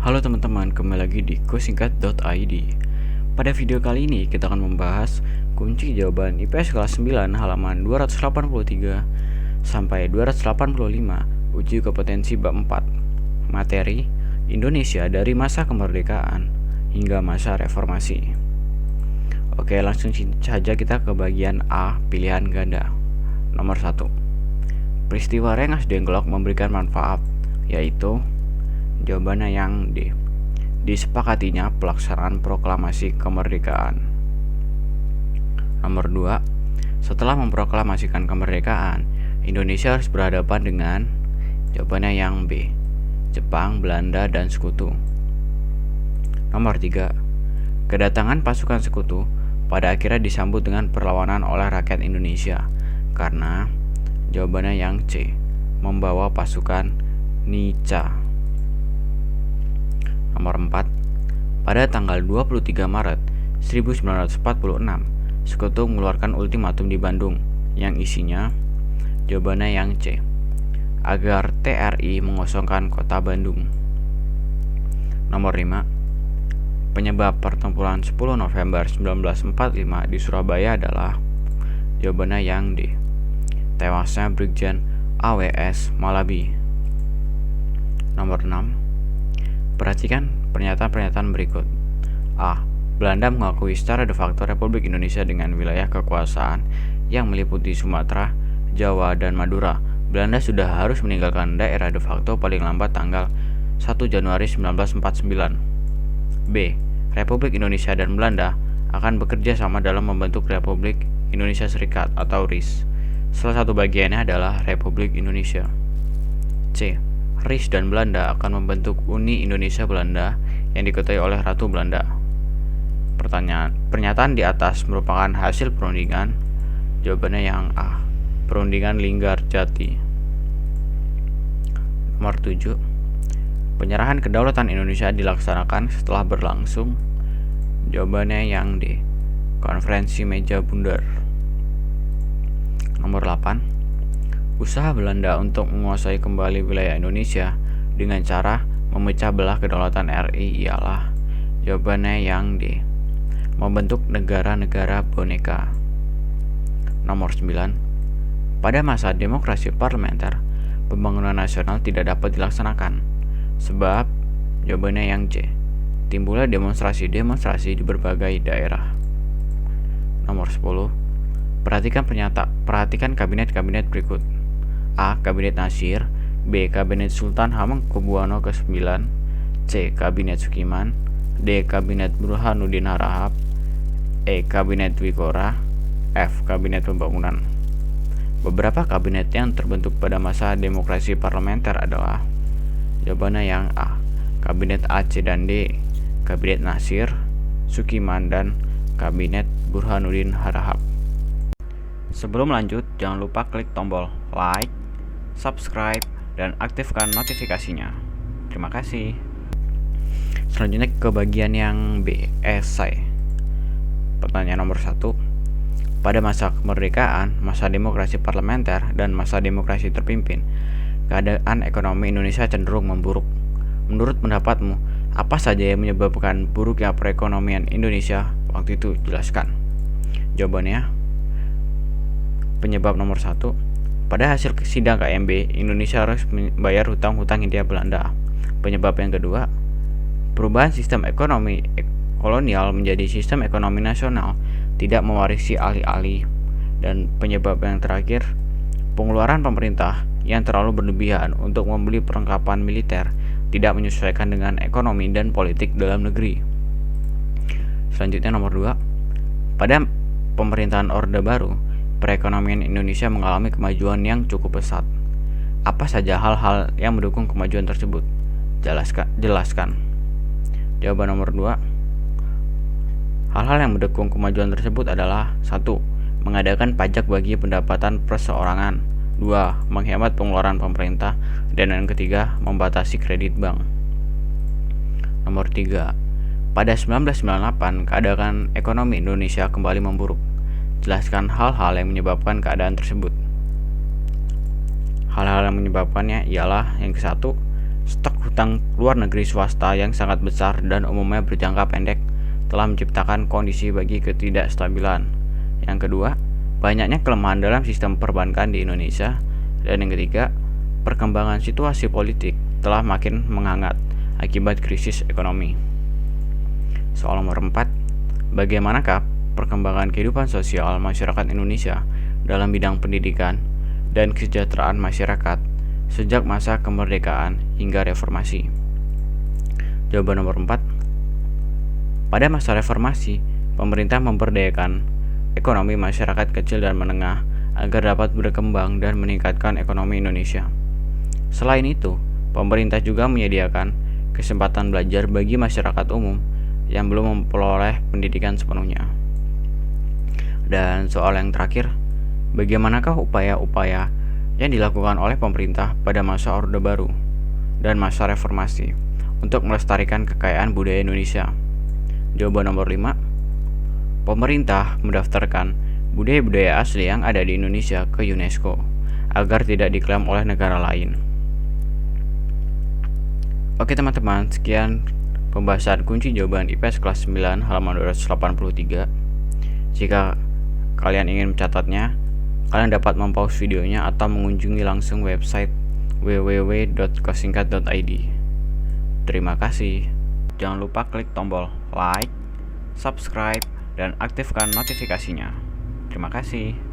Halo teman-teman, kembali lagi di kusingkat.id. Pada video kali ini kita akan membahas kunci jawaban IPS kelas 9 halaman 283 sampai 285 uji kompetensi bab 4. Materi Indonesia dari masa kemerdekaan hingga masa reformasi. Oke, langsung saja kita ke bagian A, pilihan ganda. Nomor 1. Peristiwa Rengas Dengklok memberikan manfaat, yaitu jawabannya yang D. Disepakatinya pelaksanaan proklamasi kemerdekaan. Nomor 2. Setelah memproklamasikan kemerdekaan, Indonesia harus berhadapan dengan jawabannya yang B. Jepang, Belanda, dan Sekutu. Nomor 3. Kedatangan pasukan Sekutu pada akhirnya disambut dengan perlawanan oleh rakyat Indonesia karena jawabannya yang C. Membawa pasukan Nica. Nomor 4. Pada tanggal 23 Maret 1946, Sekutu mengeluarkan ultimatum di Bandung yang isinya jawabannya yang C. Agar TRI mengosongkan kota Bandung. Nomor 5. Penyebab pertempuran 10 November 1945 di Surabaya adalah jawabannya yang D. Tewasnya Brigjen AWS Malabi. Nomor 6. Perhatikan pernyataan-pernyataan berikut. A. Belanda mengakui secara de facto Republik Indonesia dengan wilayah kekuasaan yang meliputi Sumatera, Jawa, dan Madura. Belanda sudah harus meninggalkan daerah de facto paling lambat tanggal 1 Januari 1949. B. Republik Indonesia dan Belanda akan bekerja sama dalam membentuk Republik Indonesia Serikat atau RIS. Salah satu bagiannya adalah Republik Indonesia. C. RIS dan Belanda akan membentuk Uni Indonesia Belanda yang diketuai oleh Ratu Belanda. Pernyataan di atas merupakan hasil perundingan. Jawabannya yang A. Perundingan Linggarjati. Nomor 7. Penyerahan kedaulatan Indonesia dilaksanakan setelah berlangsung. Jawabannya yang D. Konferensi Meja Bundar. Nomor 8. Usaha Belanda untuk menguasai kembali wilayah Indonesia dengan cara memecah belah kedaulatan RI ialah jawabannya yang D. Membentuk negara-negara boneka. Nomor 9. Pada masa demokrasi parlementer, pembangunan nasional tidak dapat dilaksanakan sebab jawabannya yang C. Timbulnya demonstrasi-demonstrasi di berbagai daerah. Nomor 10. Perhatikan kabinet-kabinet berikut. A. Kabinet Nasir. B. Kabinet Sultan Hamengkubuwono ke-9. C. Kabinet Sukiman. D. Kabinet Burhanuddin Harahap. E. Kabinet Wikora. F. Kabinet Pembangunan. Beberapa kabinet yang terbentuk pada masa demokrasi parlementer adalah jawabannya yang A. Kabinet A, C, dan D. Kabinet Nasir, Sukiman, dan Kabinet Burhanuddin Harahap. Sebelum lanjut, jangan lupa klik tombol like, subscribe, dan aktifkan notifikasinya. Terima kasih. Selanjutnya ke bagian yang B, esai. Pertanyaan nomor 1. Pada masa kemerdekaan, masa demokrasi parlementer, dan masa demokrasi terpimpin, keadaan ekonomi Indonesia cenderung memburuk. Menurut pendapatmu, apa saja yang menyebabkan buruknya perekonomian Indonesia waktu itu? Jelaskan. Jawabannya, penyebab nomor 1. Pada hasil sidang KMB, Indonesia harus membayar hutang-hutang Hindia Belanda. Penyebab yang kedua, perubahan sistem ekonomi kolonial menjadi sistem ekonomi nasional tidak mewarisi alih-alih. Dan penyebab yang terakhir, pengeluaran pemerintah yang terlalu berlebihan untuk membeli perlengkapan militer tidak menyesuaikan dengan ekonomi dan politik dalam negeri. Selanjutnya nomor 2. Pada pemerintahan Orde Baru, perekonomian Indonesia mengalami kemajuan yang cukup pesat. Apa saja hal-hal yang mendukung kemajuan tersebut? Jelaskan. Jawaban nomor 2. Hal-hal yang mendukung kemajuan tersebut adalah 1. Mengadakan pajak bagi pendapatan perseorangan. 2. Menghemat pengeluaran pemerintah. Dan yang ketiga, membatasi kredit bank. Nomor 3. Pada 1998, keadaan ekonomi Indonesia kembali memburuk. Jelaskan hal-hal yang menyebabkan keadaan tersebut. Hal-hal yang menyebabkannya ialah yang ke-1, Stok hutang luar negeri swasta yang sangat besar dan umumnya berjangka pendek telah menciptakan kondisi bagi ketidakstabilan. Yang kedua, banyaknya kelemahan dalam sistem perbankan di Indonesia. Dan yang ketiga, perkembangan situasi politik telah makin menghangat akibat krisis ekonomi. Soal nomor 4, bagaimanakah perkembangan kehidupan sosial masyarakat Indonesia dalam bidang pendidikan dan kesejahteraan masyarakat sejak masa kemerdekaan hingga reformasi? Jawaban nomor 4. Pada masa reformasi, pemerintah memberdayakan ekonomi masyarakat kecil dan menengah agar dapat berkembang dan meningkatkan ekonomi Indonesia. Selain itu, pemerintah juga menyediakan kesempatan belajar bagi masyarakat umum yang belum memperoleh pendidikan sepenuhnya. Dan soal yang terakhir, bagaimanakah upaya-upaya yang dilakukan oleh pemerintah pada masa Orde Baru dan masa reformasi untuk melestarikan kekayaan budaya Indonesia? Jawaban nomor 5. Pemerintah mendaftarkan budaya-budaya asli yang ada di Indonesia ke UNESCO agar tidak diklaim oleh negara lain. Oke teman-teman, sekian pembahasan kunci jawaban IPS kelas 9 halaman 283. Jika kalian ingin mencatatnya, kalian dapat mempause videonya atau mengunjungi langsung website www.kosingkat.id. Terima kasih. Jangan lupa klik tombol like, subscribe, dan aktifkan notifikasinya. Terima kasih.